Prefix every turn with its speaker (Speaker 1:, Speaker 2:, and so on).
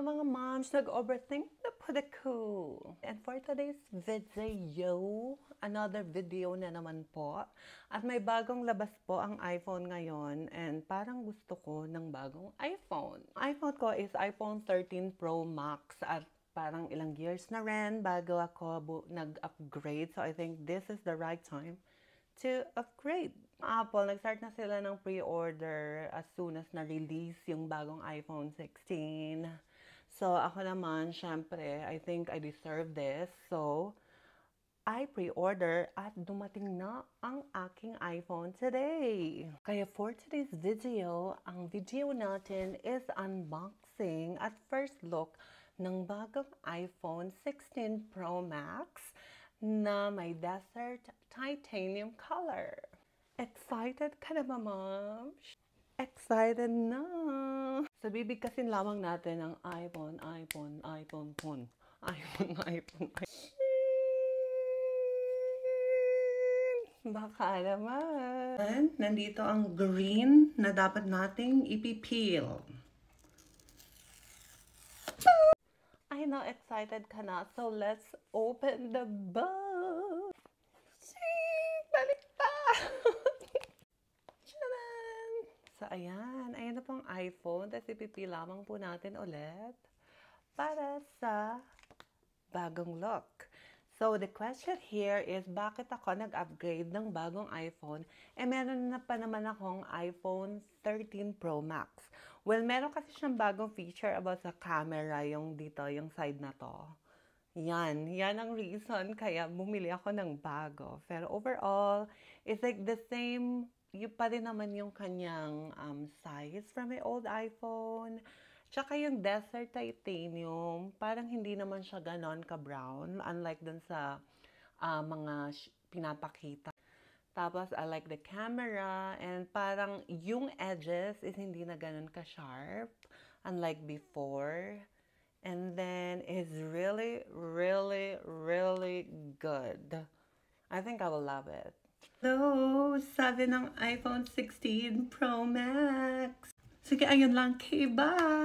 Speaker 1: Hello mga moms, nag-overthink na po ako. And for today's video, another video na naman po. At may bagong labas po ang iPhone ngayon and parang gusto ko ng bagong iPhone. iPhone ko is iPhone 13 Pro Max at parang ilang years na rin bago ako nag-upgrade. So I think this is the right time to upgrade. Apple, nag-start na sila ng pre-order as soon as na-release yung bagong iPhone 16. So, ako naman, syempre, I think I deserve this. So, I pre-order at dumating na ang aking iPhone today. Kaya for today's video, ang video natin is unboxing at first look ng bagong iPhone 16 Pro Max na may desert titanium color. Excited ka na ba, ma'am? Excited na! So, bibigkasin lamang natin ang iPhone. Baka naman. Nandito ang green na dapat nating ipipeel. I know, excited ka na. So, let's open the box. So, ayan. Ayan na pong iPhone. Tapos ipipi lamang po natin ulit para sa bagong look. So, the question here is, bakit ako nag-upgrade ng bagong iPhone? Meron na pa naman akong iPhone 13 Pro Max. Well, meron kasi siyang bagong feature about sa camera, yung dito, yung side na to. Yan ang reason kaya bumili ako ng bago. Pero overall, it's like the same, yung pa rin naman yung kanyang size from my old iPhone. Tsaka yung desert titanium, parang hindi naman siya ganon ka-brown, unlike dun sa mga pinapakita. Tapos, I like the camera, and parang yung edges is hindi na ganon ka-sharp, unlike before. And then, it's really, really, really good. I think I will love it. So, sabi ng iPhone 16 Pro Max. Sige, ayun lang. Okay, bye!